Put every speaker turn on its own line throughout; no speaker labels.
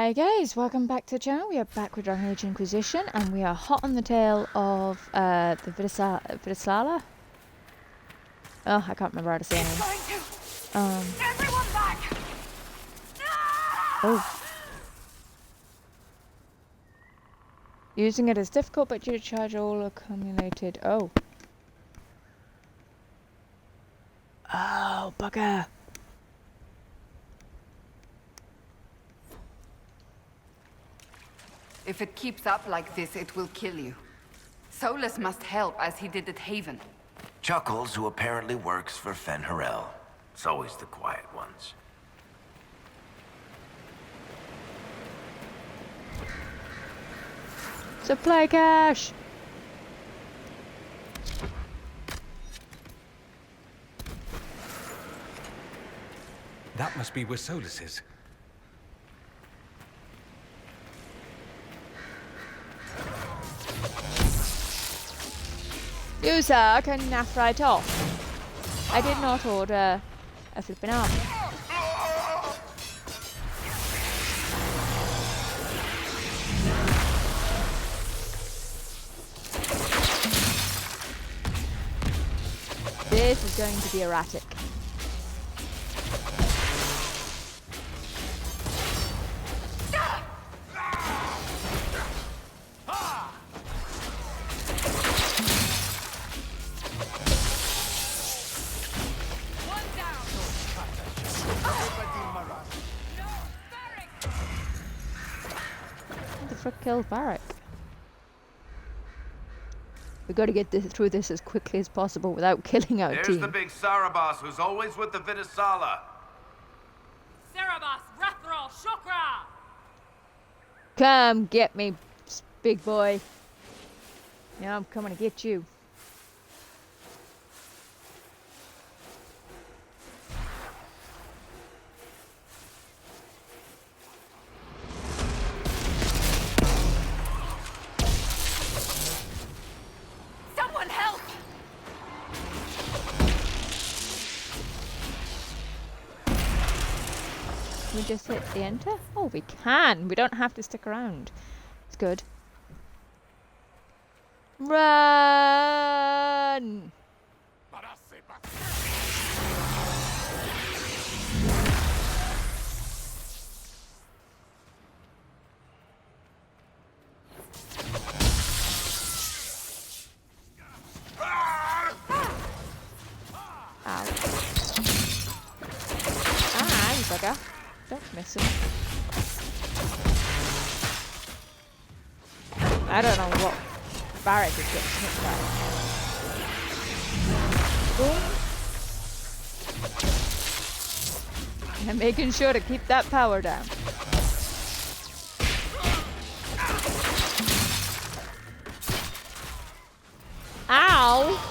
Hi guys, welcome back to the channel. We are back with Dragon Age Inquisition and we are hot on the tail of the Viddasala. Oh, I can't remember how to say it.
Everyone back!
Oh. Using it is difficult, but you charge all accumulated. Oh. Oh, bugger.
If it keeps up like this, it will kill you. Solas must help, as he did at Haven.
Chuckles, who apparently works for Fen'Harel. It's always the quiet ones.
Supply cache!
That must be where Solas is.
You, sir, can naff right off. I did not order a flipping arm. This is going to be erratic. Kill Varric. We got to get through this as quickly as possible without killing our team.
There's the big Sarebaas who's always with the Viddasala.
Sarebaas, Rathrall, Shokra!
Come get me, big boy. Yeah, I'm coming to get you. Can we just hit the enter? Oh, we can. We don't have to stick around. It's good. Run! Ow. Ah, you bugger. Don't miss him. I don't know what Barrett is getting hit by. Boom. And making sure to keep that power down. Ow!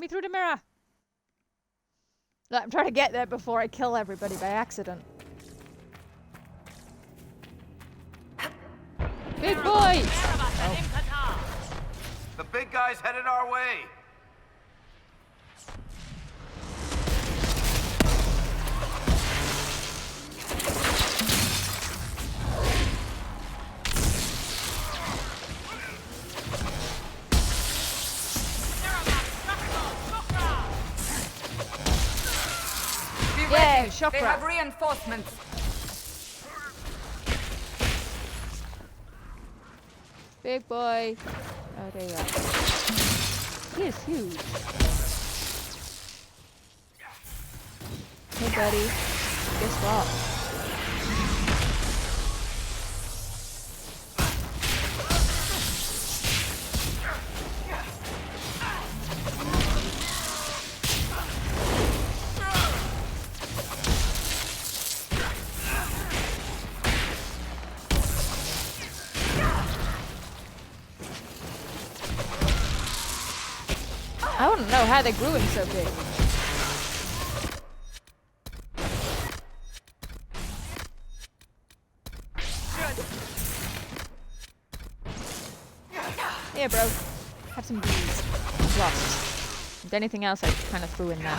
Through the mirror. Look, I'm trying to get there before I kill everybody by accident. Big boy! Oh.
The big guy's headed our way.
Yeah, shock
They have
rat.
reinforcements.
Big boy. Oh, there you are. He is huge. Hey, buddy. Guess what? I want to know how they grew him so big. Here, bro. Have some bees. Lost. And anything else I kind of threw in there.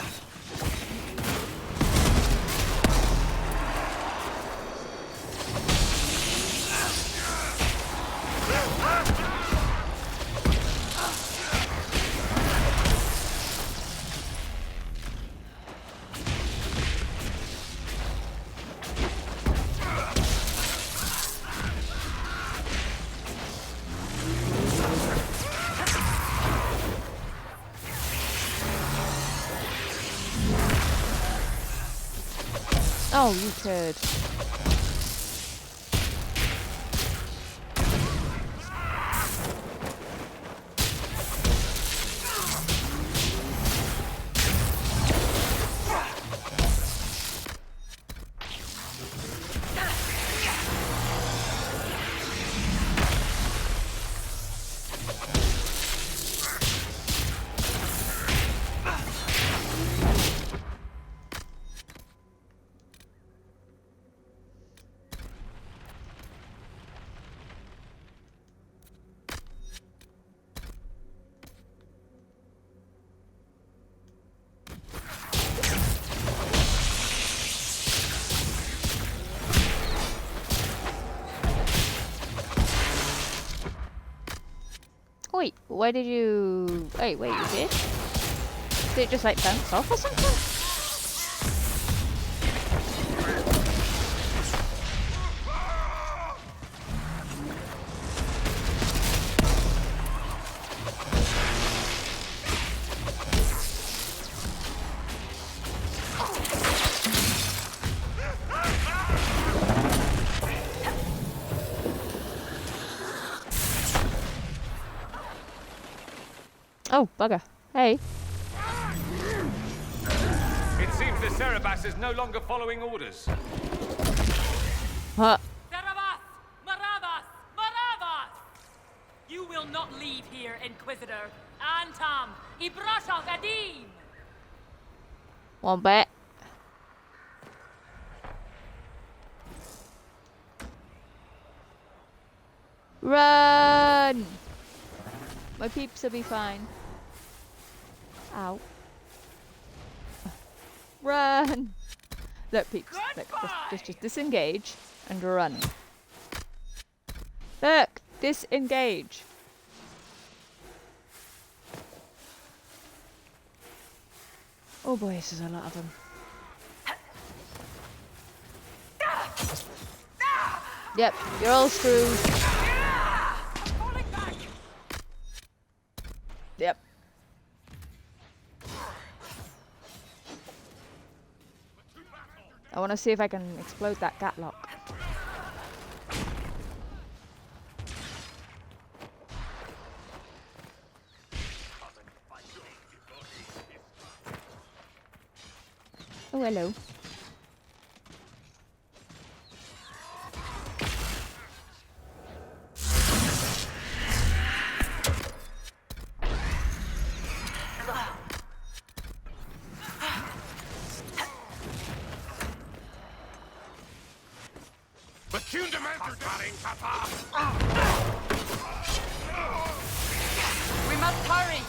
Oh, you turd. Wait, why did you... Wait, you did? Did it just like bounce off or something? Oh, bugger. Hey.
It seems the Sarebaas is no longer following orders.
What?
Sarebaas! Maravas! Maravas! You will not leave here, Inquisitor. Antam! Ibrasha Gadim!
One bit. Run! My peeps will be fine. Ow. Run! Look, peeps. Look, just disengage and run. Look! Disengage. Oh boy, this is a lot of them. Yep, you're all screwed. Yep. I want to see if I can explode that gatlock. Oh, hello.
We must hurry.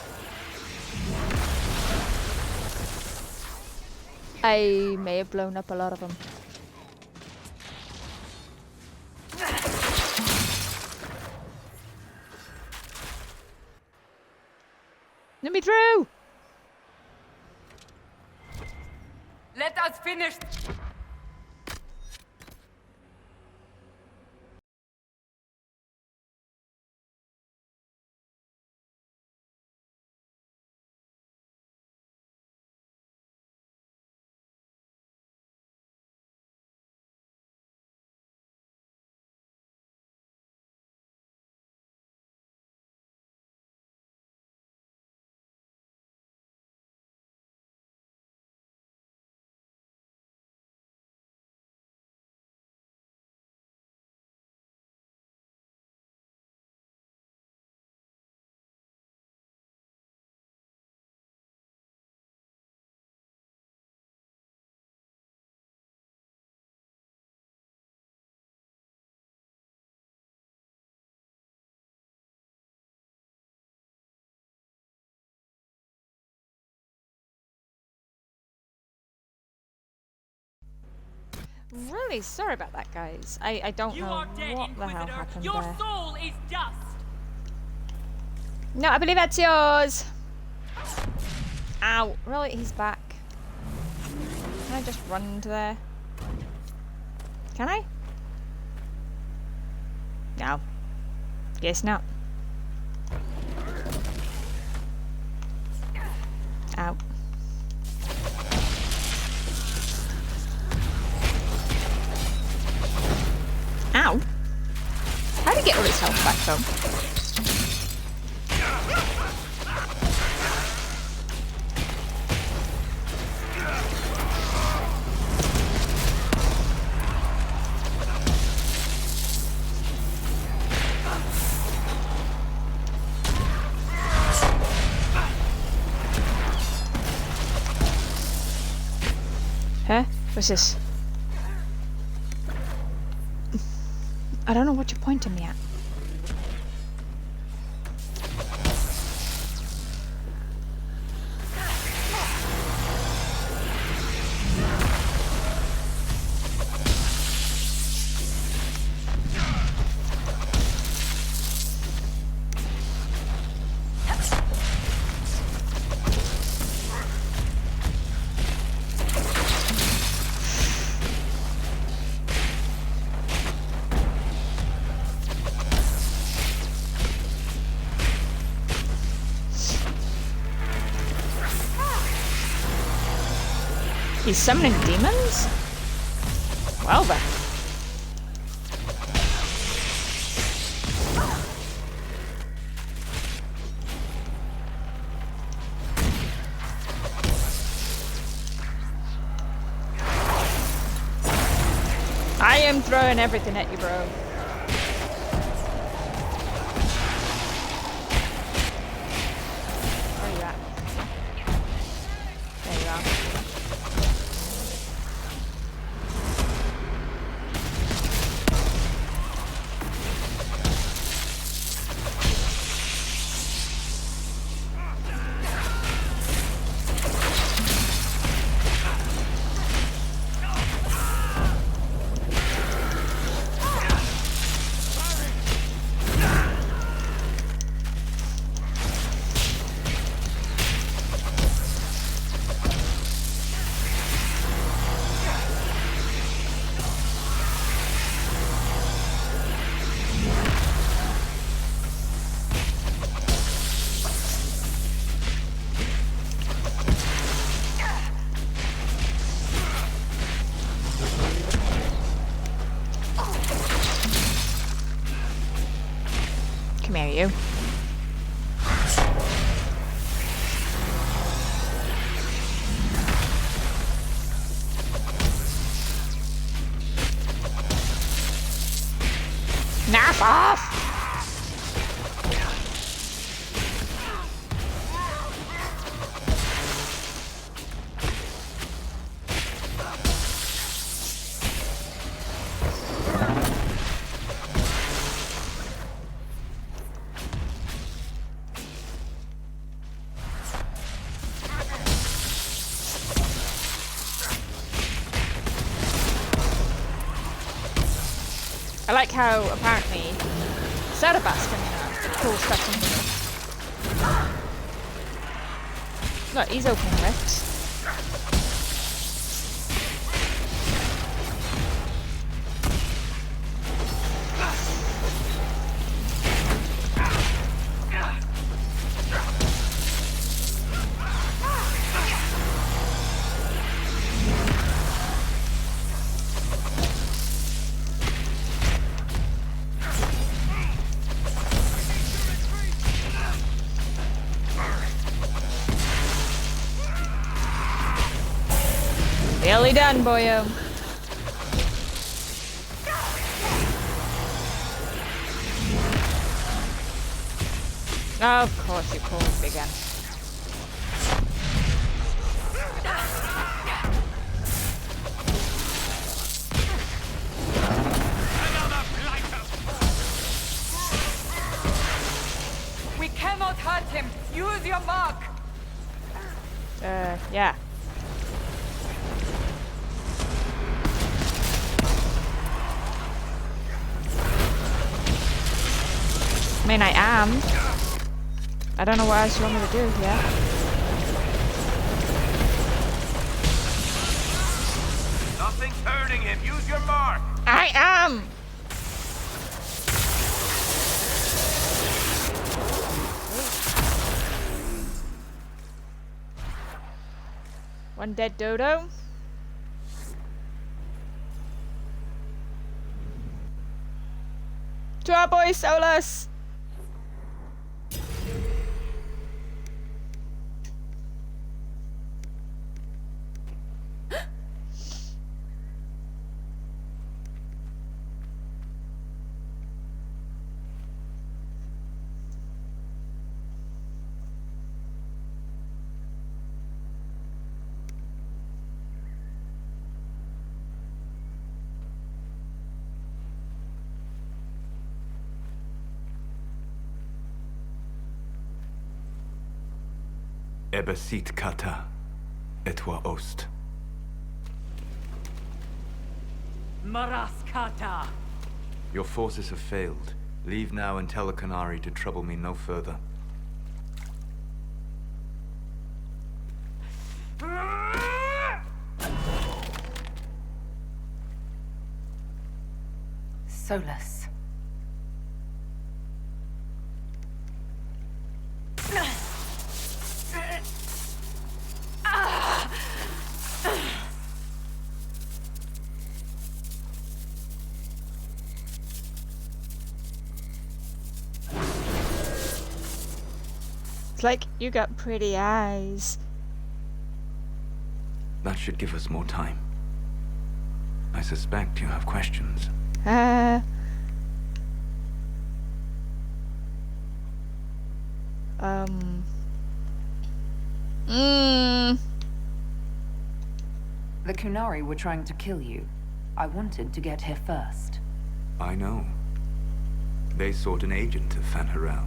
I may have blown up a lot of them. Let me through!
Let us finish.
Really sorry about that, guys. I don't
You
know
are dead,
what the hell
Inquisitor.
happened
Your
there.
soul is dust.
No, I believe that's yours. Ow. Really? He's back. Can I just run into there? Can I? No. Guess not. Ow. Ow. How did he get all his health back though? Huh? What's this? I don't know what you're pointing me at. He's summoning demons? Well then. I am throwing everything at you, bro. Where are you at? There you are. Come here, you. Naff off! I like how apparently Sarebaas can pull stuff from him. Look, he's opening rifts. Nearly done, boyo. Of course you pulled big gun.
We cannot hurt him. Use your mark.
Yeah. mean, I am. I don't know what else you want me to do here.
Nothing's hurting him. Use your mark.
I am! One dead dodo. To our boy Solas!
Ebesit kata, etwa ost.
Maraskata!
Your forces have failed. Leave now and tell the Canary to trouble me no further.
Solas.
It's like you got pretty eyes.
That should give us more time. I suspect you have questions.
The Kunari were trying to kill you. I wanted to get here first.
I know. They sought an agent of Fanharel.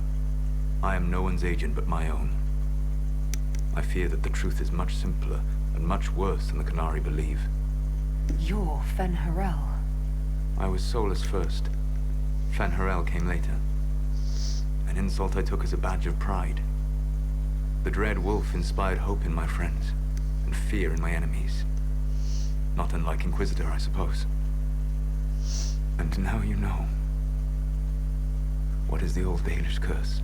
I am no one's agent but my own. I fear that the truth is much simpler and much worse than the Canary believe.
You're Fanharel.
I was Solas first. Fanharel came later. An insult I took as a badge of pride. The Dread Wolf inspired hope in my friends, and fear in my enemies. Not unlike Inquisitor, I suppose. And now you know. What is the old Baelish curse?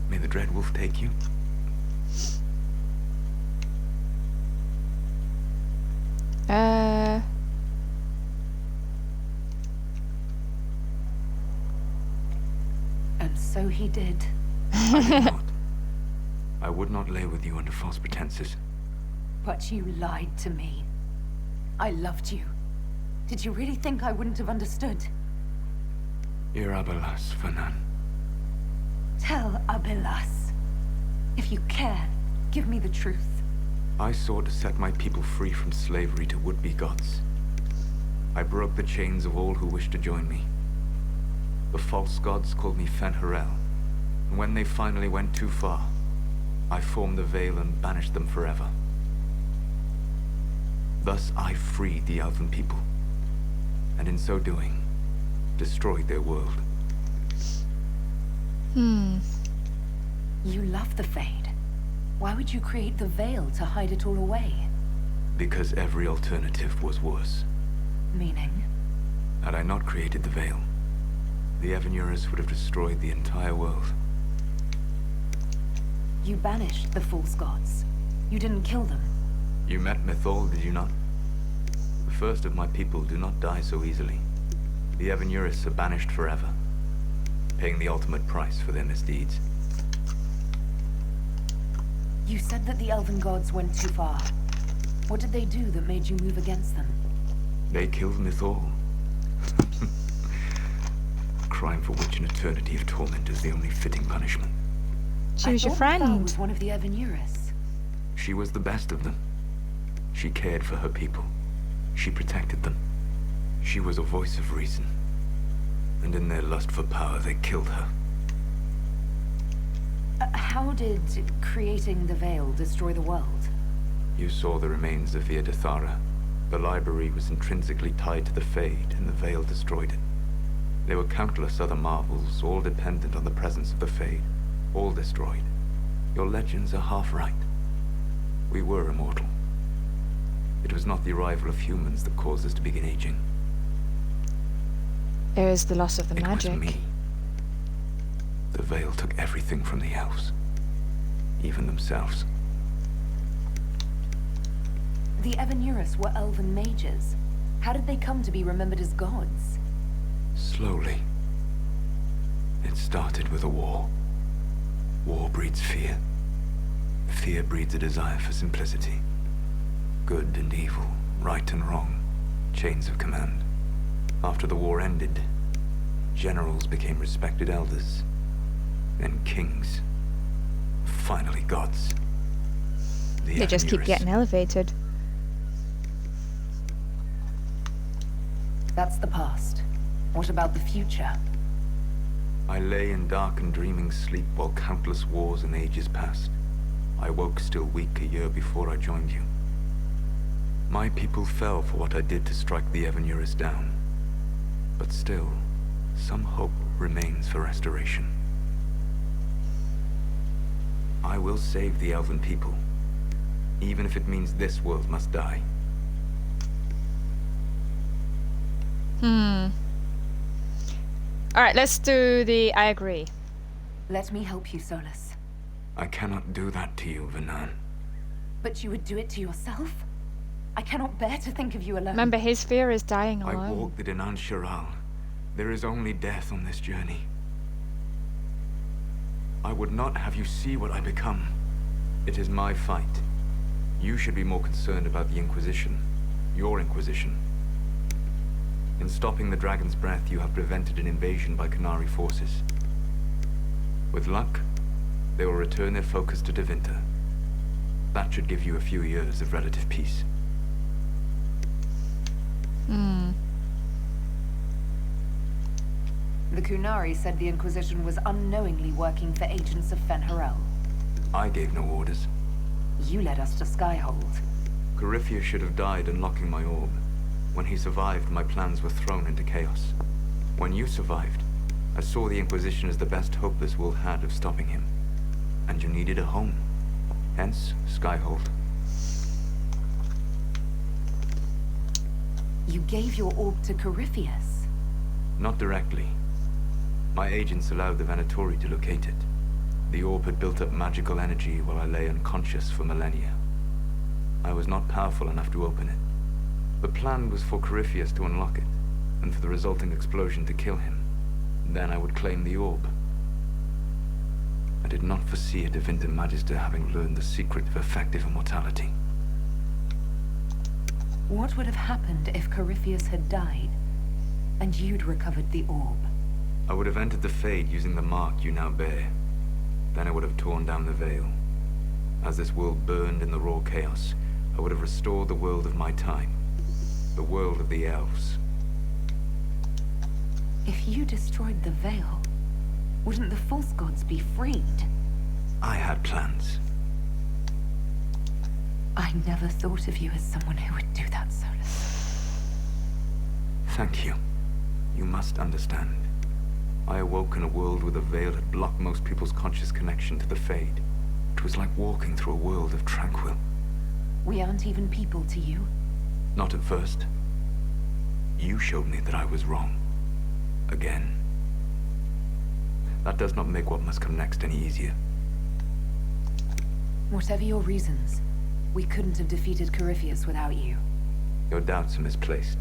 May the Dread Wolf take you?
And so he did.
I did not. I would not lay with you under false pretenses.
But you lied to me. I loved you. Did you really think I wouldn't have understood?
Irabelas, Fanan.
Tell Abelas. If you care, give me the truth.
I sought to set my people free from slavery to would-be gods. I broke the chains of all who wished to join me. The false gods called me Fanharel, and when they finally went too far, I formed the Veil and banished them forever. Thus I freed the Elven people, and in so doing, destroyed their world.
You love the Fade. Why would you create the Veil to hide it all away?
Because every alternative was worse.
Meaning?
Had I not created the Veil, the Evenuris would have destroyed the entire world.
You banished the false gods. You didn't kill them.
You met Mythol, did you not? The first of my people do not die so easily. The Evenuris are banished forever, paying the ultimate price for their misdeeds.
You said that the Elven gods went too far. What did they do that made you move against them?
They killed Mythol. A crime for which an eternity of torment is the only fitting punishment.
She was your
Mythal
friend.
was one of the Evenuris.
She was the best of them. She cared for her people. She protected them. She was a voice of reason. And in their lust for power, they killed her.
How did creating the Veil destroy the world?
You saw the remains of Viddasala. The library was intrinsically tied to the Fade, and the Veil destroyed it. There were countless other marvels, all dependent on the presence of the Fade, all destroyed. Your legends are half right. We were immortal. It was not the arrival of humans that caused us to begin aging.
There is the loss of the magic.
It was me. The Veil took everything from the elves. Even themselves.
The Evanuris were elven mages. How did they come to be remembered as gods?
Slowly. It started with a war. War breeds fear. Fear breeds a desire for simplicity. Good and evil, right and wrong, chains of command. After the war ended, generals became respected elders, then kings, finally gods.
They just keep getting elevated.
That's the past. What about the future?
I lay in dark and dreaming sleep while countless wars and ages passed. I woke still weak a year before I joined you. My people fell for what I did to strike the Evanuris down. But still, some hope remains for restoration. I will save the elven people, even if it means this world must die.
Alright, let's do the I agree.
Let me help you, Solas.
I cannot do that to you, Vanan.
But you would do it to yourself? I cannot bear to think of you alone.
Remember, his fear is dying
I
alone.
walk the Dinan Shiral. There is only death on this journey. I would not have you see what I become. It is my fight. You should be more concerned about the Inquisition. Your Inquisition. In stopping the Dragon's Breath, you have prevented an invasion by Qunari forces. With luck, they will return their focus to Devinter. That should give you a few years of relative peace.
The Qunari said the Inquisition was unknowingly working for agents of Fen'Harel.
I gave no orders.
You led us to Skyhold.
Corypheus should have died unlocking my orb. When he survived, my plans were thrown into chaos. When you survived, I saw the Inquisition as the best hope this world had of stopping him. And you needed a home. Hence, Skyhold.
You gave your orb to Corypheus?
Not directly. My agents allowed the Venatori to locate it. The orb had built up magical energy while I lay unconscious for millennia. I was not powerful enough to open it. The plan was for Corypheus to unlock it, and for the resulting explosion to kill him. Then I would claim the orb. I did not foresee a Devinter Magister having learned the secret of effective immortality.
What would have happened if Corypheus had died, and you'd recovered the orb?
I would have entered the Fade using the mark you now bear. Then I would have torn down the veil. As this world burned in the raw chaos, I would have restored the world of my time. The world of the elves.
If you destroyed the veil, wouldn't the false gods be freed?
I had plans.
I never thought of you as someone who would do that, Solas.
Thank you. You must understand. I awoke in a world where the veil had blocked most people's conscious connection to the Fade. It was like walking through a world of tranquil.
We aren't even people to you.
Not at first. You showed me that I was wrong. Again. That does not make what must come next any easier.
Whatever your reasons, we couldn't have defeated Corypheus without you.
Your doubts are misplaced.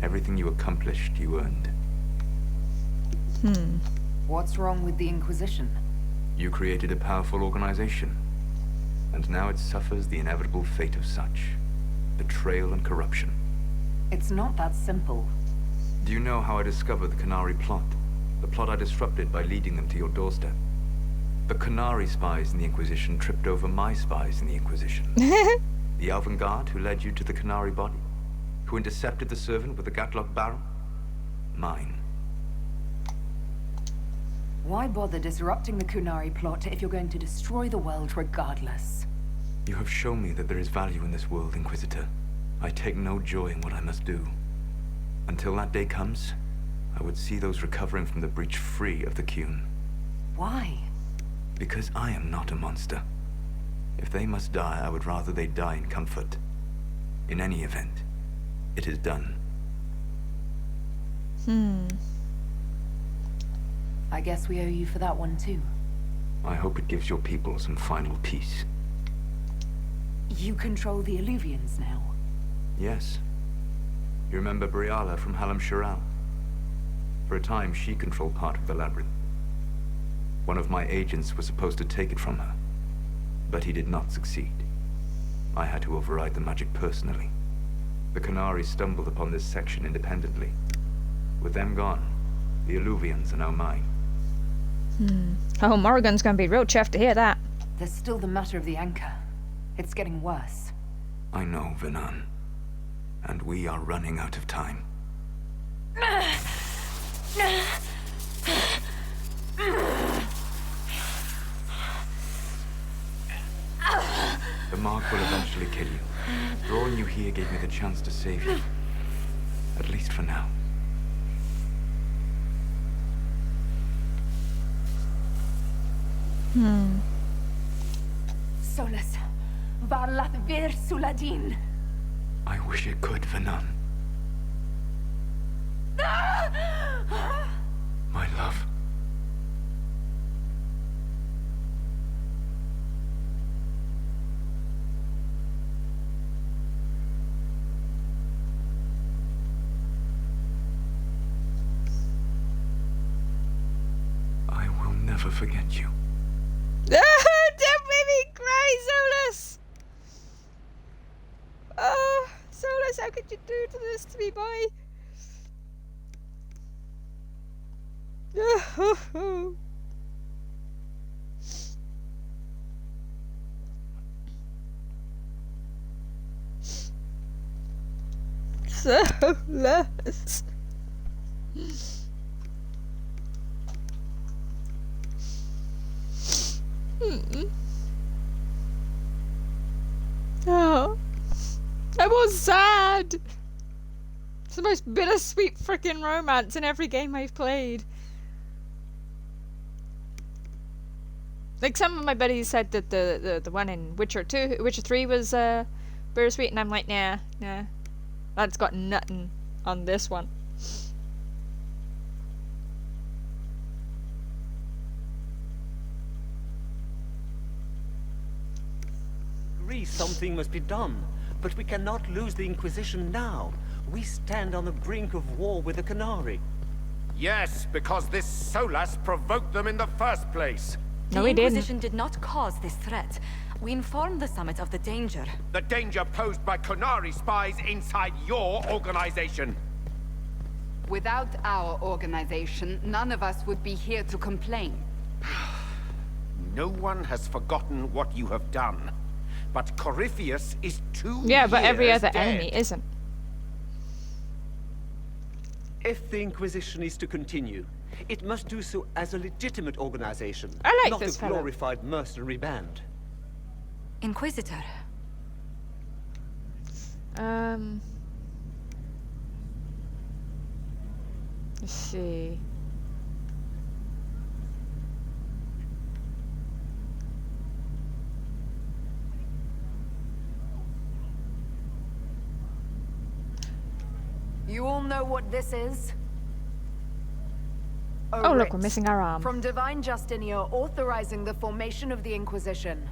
Everything you accomplished, you earned.
What's wrong with the Inquisition?
You created a powerful organization. And now it suffers the inevitable fate of such. Betrayal and corruption.
It's not that simple.
Do you know how I discovered the Qunari plot? The plot I disrupted by leading them to your doorstep. The Qunari spies in the Inquisition tripped over my spies in the Inquisition. The Elven Guard who led you to the Qunari body? Who intercepted the servant with the Gatlock barrel? Mine.
Why bother disrupting the Qunari plot if you're going to destroy the world regardless?
You have shown me that there is value in this world, Inquisitor. I take no joy in what I must do. Until that day comes, I would see those recovering from the breach free of the Qun.
Why?
Because I am not a monster. If they must die, I would rather they die in comfort. In any event, it is done.
I guess we owe you for that one too.
I hope it gives your people some final peace.
You control the Illuvians now.
Yes. You remember Briala from Halam Shiral? For a time, she controlled part of the labyrinth. One of my agents was supposed to take it from her, but he did not succeed. I had to override the magic personally. The Qunari stumbled upon this section independently. With them gone, the Illuvians are now mine.
Oh, Morrigan's gonna be real chuffed to hear that.
There's still the matter of the anchor. It's getting worse.
I know, Venan. And we are running out of time. The mark will eventually kill you. Drawing you here gave me the chance to save you. At least for now.
Solas. Varlath vir Suladin.
I wish it could, Venan. My love. I will never forget you.
Don't make me cry, Solas! Oh, Solas, how could you do this to me, boy? Solas. Oh, I was sad. It's the most bittersweet freaking romance in every game I've played. Like, some of my buddies said that the one in Witcher 3 was bittersweet, and I'm like, nah, that's got nothing on this one.
Something must be done, but we cannot lose the Inquisition now. We stand on the brink of war with the Qunari.
Yes, because this Solas provoked them in the first place.
No,
the
he didn't.
Inquisition did not cause this threat. We informed the Summit of the danger.
The danger posed by Qunari spies inside your organization.
Without our organization, none of us would be here to complain.
No one has forgotten what you have done. But Corypheus is 2
Yeah, but every
years
other
dead.
enemy isn't.
If the Inquisition is to continue, it must do so as a legitimate organization,
I like
not
this
a
fellow.
glorified mercenary band.
Inquisitor.
Let's see.
You all know what this is?
Oh, look, we're
writ
missing our arm.
From Divine Justinia authorizing the formation of the Inquisition.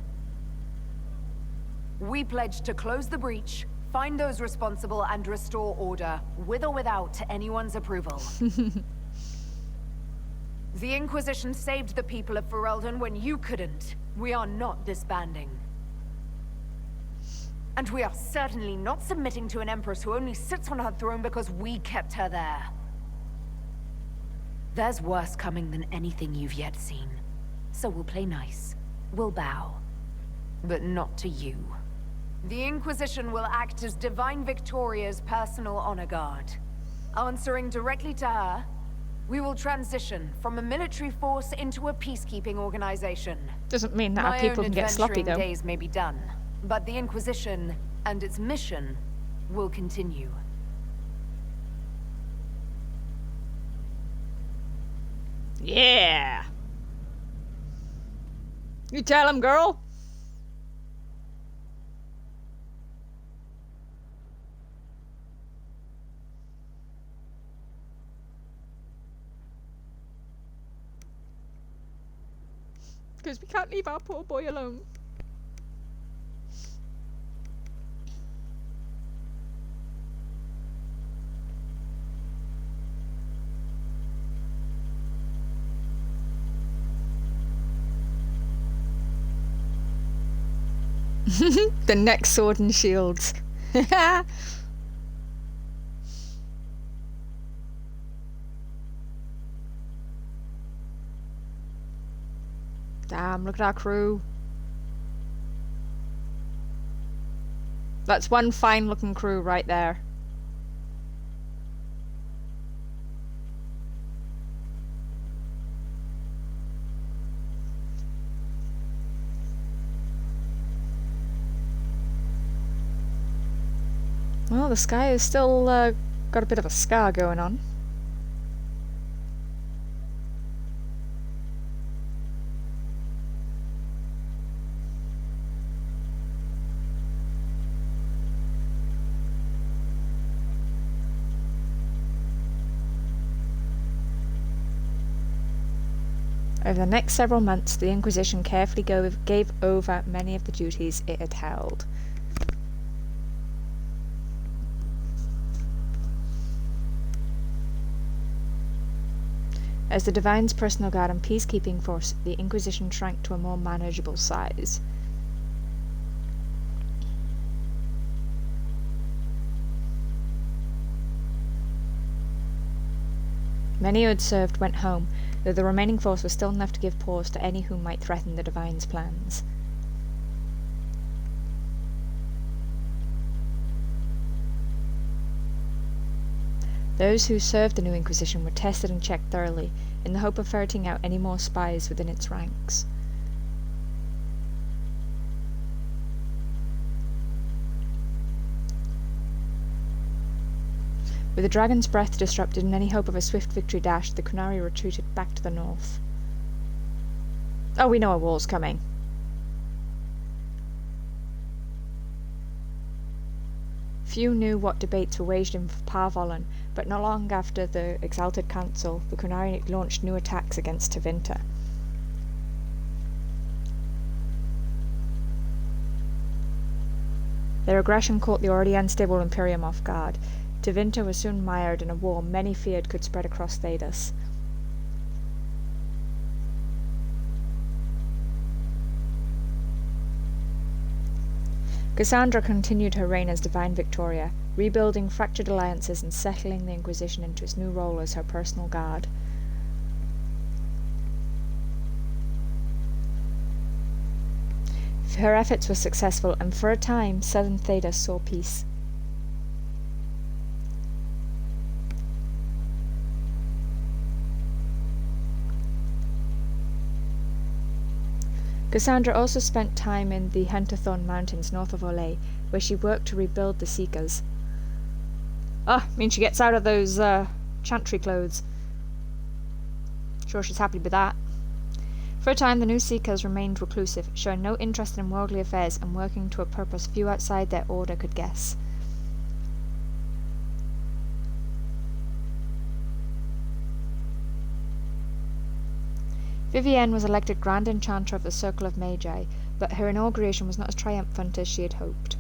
We pledge to close the breach, find those responsible, and restore order, with or without anyone's approval. The Inquisition saved the people of Ferelden when you couldn't. We are not disbanding. And we are certainly not submitting to an empress who only sits on her throne because we kept her there. There's worse coming than anything you've yet seen. So we'll play nice. We'll bow. But not to you. The Inquisition will act as Divine Victoria's personal honor guard. Answering directly to her, we will transition from a military force into a peacekeeping organization.
Doesn't mean that our
My
people
own
can get sloppy,
adventuring
though.
days may be done, but the Inquisition and its mission will continue.
Yeah. You tell him, girl. Because we can't leave our poor boy alone. The next sword and shields. Damn, look at our crew. That's one fine looking crew right there. Well, the sky has still got a bit of a scar going on. Over the next several months, the Inquisition carefully gave over many of the duties it had held. As the Divine's personal guard and peacekeeping force, the Inquisition shrank to a more manageable size. Many who had served went home, though the remaining force was still enough to give pause to any who might threaten the Divine's plans. Those who served the new Inquisition were tested and checked thoroughly, in the hope of ferreting out any more spies within its ranks. With the Dragon's Breath disrupted and any hope of a swift victory dashed, the Qunari retreated back to the north. Oh, we know a war's coming. Few knew what debates were waged in Parvolan, but not long after the Exalted Council, the Qunari launched new attacks against Tevinter. Their aggression caught the already unstable Imperium off guard. Tevinter was soon mired in a war many feared could spread across Thedas. Cassandra continued her reign as Divine Victoria, rebuilding fractured alliances and settling the Inquisition into its new role as her personal guard. Her efforts were successful, and for a time, southern Thedas saw peace. Cassandra also spent time in the Hunterthorn Mountains north of Olay, where she worked to rebuild the Seekers. Means she gets out of those chantry clothes. Sure she's happy with that. For a time, the new Seekers remained reclusive, showing no interest in worldly affairs and working to a purpose few outside their order could guess. Vivienne was elected Grand Enchanter of the Circle of Magi, but her inauguration was not as triumphant as she had hoped.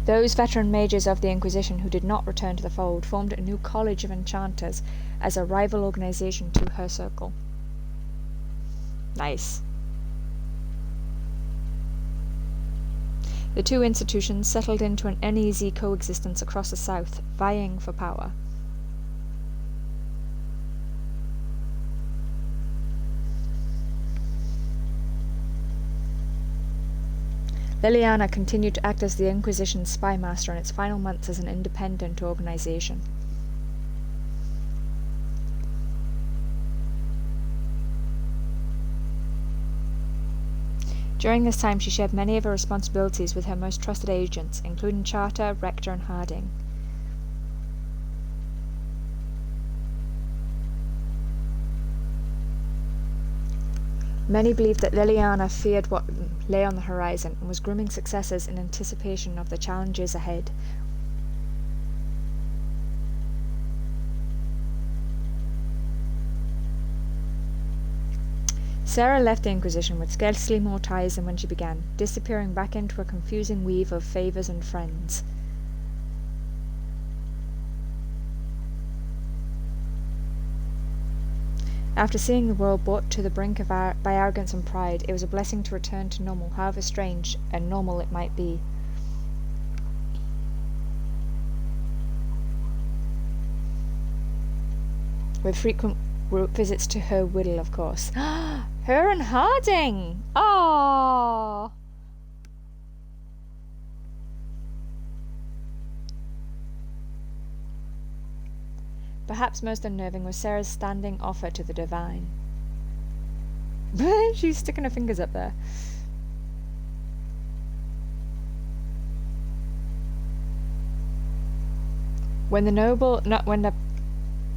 Those veteran mages of the Inquisition who did not return to the fold formed a new College of Enchanters as a rival organization to her circle. Nice. The two institutions settled into an uneasy coexistence across the south, vying for power. Liliana continued to act as the Inquisition's spy master in its final months as an independent organization. During this time, she shared many of her responsibilities with her most trusted agents, including Charter, Rector, and Harding. Many believed that Liliana feared what lay on the horizon and was grooming successors in anticipation of the challenges ahead. Sarah left the Inquisition with scarcely more ties than when she began, disappearing back into a confusing weave of favors and friends. After seeing the world brought to the brink of by arrogance and pride, it was a blessing to return to normal, however strange and normal it might be. With frequent visits to her widow, of course. Her and Harding! Oh. Perhaps most unnerving was Sarah's standing offer to the Divine. She's sticking her fingers up there. When the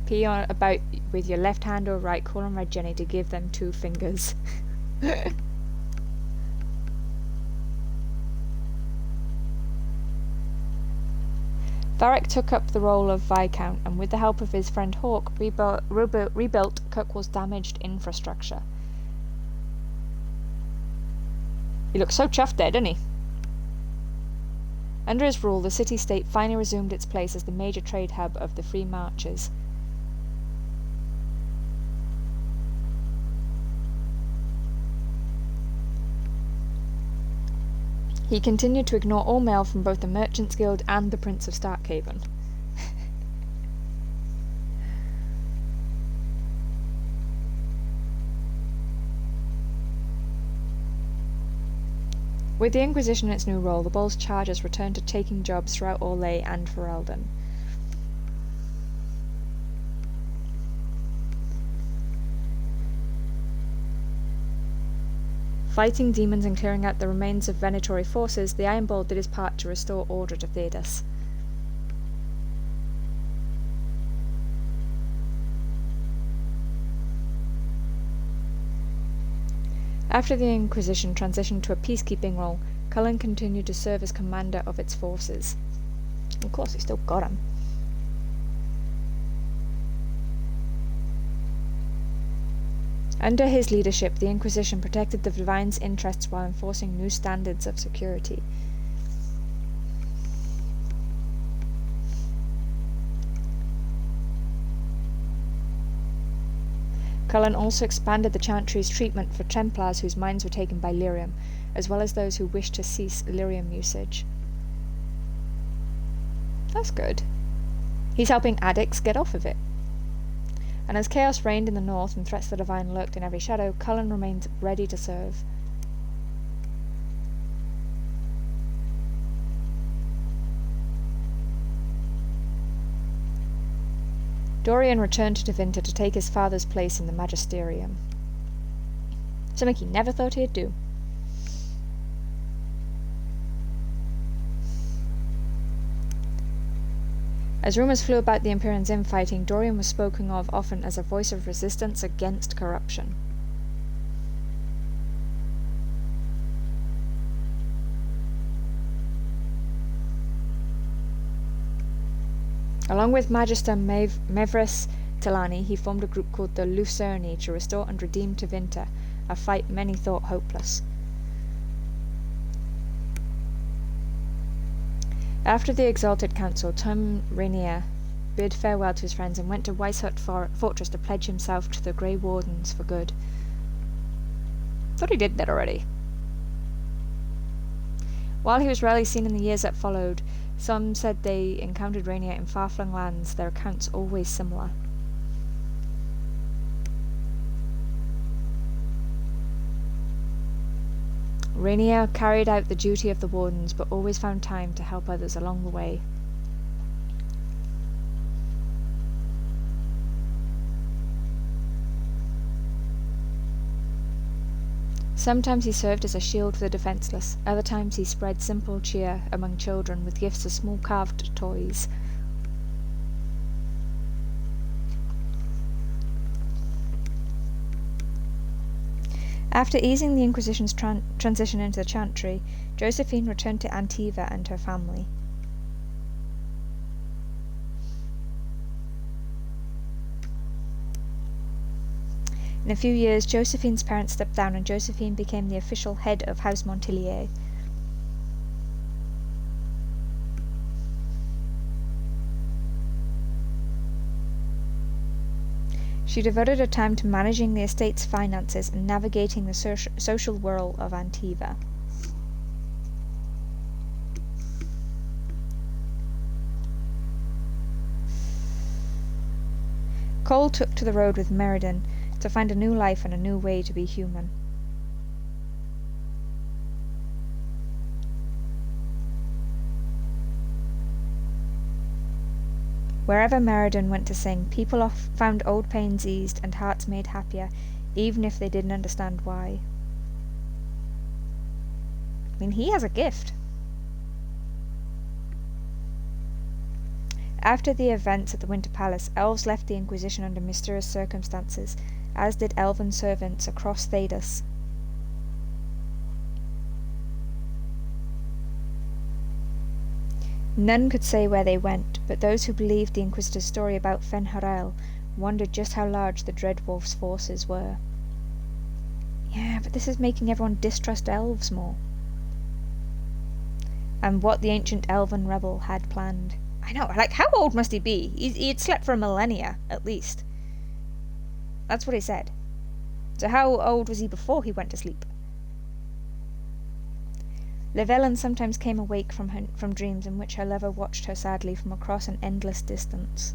pee on about with your left hand or right, call on Red Jenny to give them 2 fingers. Varric took up the role of Viscount, and with the help of his friend Hawke, rebuilt Kirkwall's damaged infrastructure. He looks so chuffed there, doesn't he? Under his rule, the city-state finally resumed its place as the major trade hub of the Free Marches. He continued to ignore all mail from both the Merchants Guild and the Prince of Starkhaven. With the Inquisition in its new role, the Bull's charges returned to taking jobs throughout Orlais and Ferelden. Fighting demons and clearing out the remains of Venatori forces, the Iron Bull did his part to restore order to Thedas. After the Inquisition transitioned to a peacekeeping role, Cullen continued to serve as commander of its forces. Of course, he still got him. Under his leadership, the Inquisition protected the Divine's interests while enforcing new standards of security. Cullen also expanded the Chantry's treatment for Templars whose minds were taken by lyrium, as well as those who wished to cease lyrium usage. That's good. He's helping addicts get off of it. And as chaos reigned in the north and threats to the Divine lurked in every shadow, Cullen remained ready to serve. Dorian returned to Tevinter to take his father's place in the Magisterium. Something he never thought he'd do. As rumours flew about the Imperium's infighting, Dorian was spoken of often as a voice of resistance against corruption. Along with Magister Mevris Talani, he formed a group called the Lucerni to restore and redeem Tevinter, a fight many thought hopeless. After the Exalted Council, Tom Rainier bid farewell to his friends and went to Weishut Fortress to pledge himself to the Grey Wardens for good. Thought he did that already. While he was rarely seen in the years that followed, some said they encountered Rainier in far-flung lands, their accounts always similar. Rainier carried out the duty of the Wardens, but always found time to help others along the way. Sometimes he served as a shield for the defenseless. Other times he spread simple cheer among children with gifts of small carved toys. After easing the Inquisition's transition into the Chantry, Josephine returned to Antiva and her family. In a few years, Josephine's parents stepped down and Josephine became the official head of House Montilier. She devoted her time to managing the estate's finances and navigating the social whirl of Antiva. Cole took to the road with Meriden to find a new life and a new way to be human. Wherever Meriden went to sing, people found old pains eased and hearts made happier, even if they didn't understand why. I mean, he has a gift. After the events at the Winter Palace, elves left the Inquisition under mysterious circumstances, as did elven servants across Thedas. None could say where they went, but those who believed the Inquisitor's story about Fen'Harel wondered just how large the Dreadwolf's forces were. Yeah, but this is making everyone distrust elves more. And what the ancient elven rebel had planned. I know, like, how old must he be? He'd slept for a millennia, at least. That's what he said. So how old was he before he went to sleep? Llewellyn sometimes came awake from dreams in which her lover watched her sadly from across an endless distance.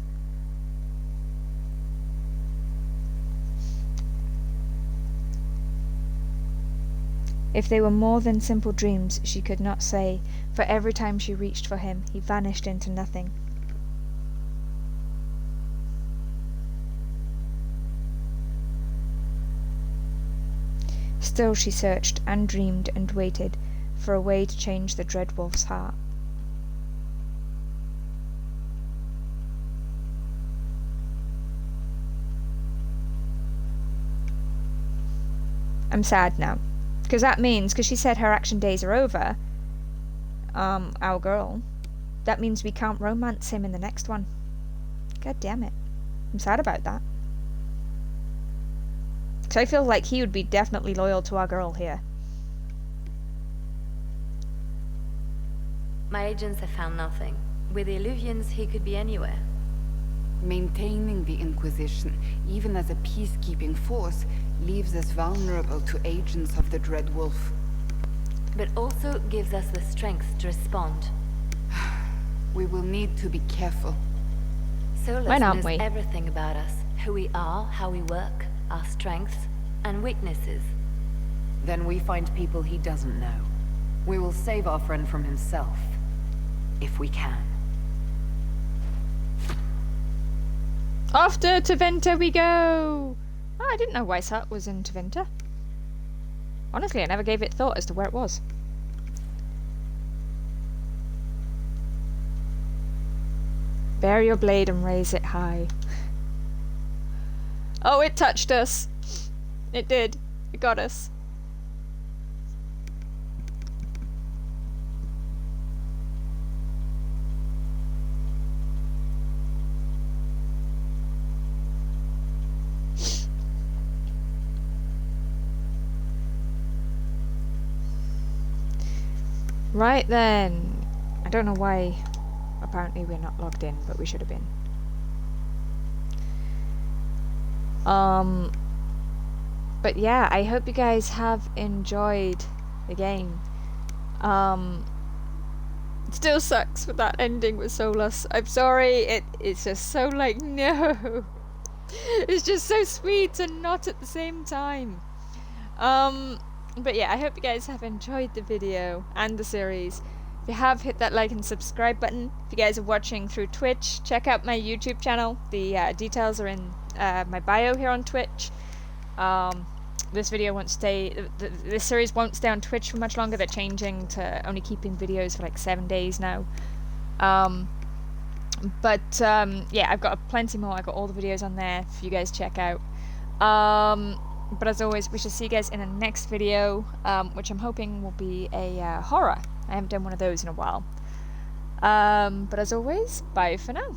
If they were more than simple dreams, she could not say, for every time she reached for him, he vanished into nothing. Still she searched, and dreamed, and waited, for a way to change the Dreadwolf's heart. I'm sad now. Because that means, because she said her action days are over, our girl, that means we can't romance him in the next one. God damn it. I'm sad about that. Because I feel like he would be definitely loyal to our girl here.
My agents have found nothing. With the Illuvians, he could be anywhere.
Maintaining the Inquisition, even as a peacekeeping force, leaves us vulnerable to agents of the Dreadwolf.
But also gives us the strength to respond.
We will need to be careful.
Solas knows everything about us. Who we are, how we work, our strengths and weaknesses.
Then we find people he doesn't know. We will save our friend from himself. If we can.
Off to Tevinter we go! Oh, I didn't know Weishart was in Tevinter. Honestly, I never gave it thought as to where it was. Bare your blade and raise it high. Oh, it touched us. It did. It got us. Right then. I don't know why. Apparently we're not logged in, but we should have been. But yeah, I hope you guys have enjoyed the game. It still sucks with that ending with Solas. I'm sorry, it's just so like, no. It's just so sweet and not at the same time. But yeah, I hope you guys have enjoyed the video and the series. If you have, hit that like and subscribe button. If you guys are watching through Twitch, check out my YouTube channel. The details are in my bio here on Twitch. this video won't stay, this series won't stay on Twitch for much longer. They're changing to only keeping videos for like 7 days now. Yeah, I've got plenty more. I've got all the videos on there for you guys to check out. But as always, we shall see you guys in the next video, which I'm hoping will be a horror. I haven't done one of those in a while. But as always, bye for now.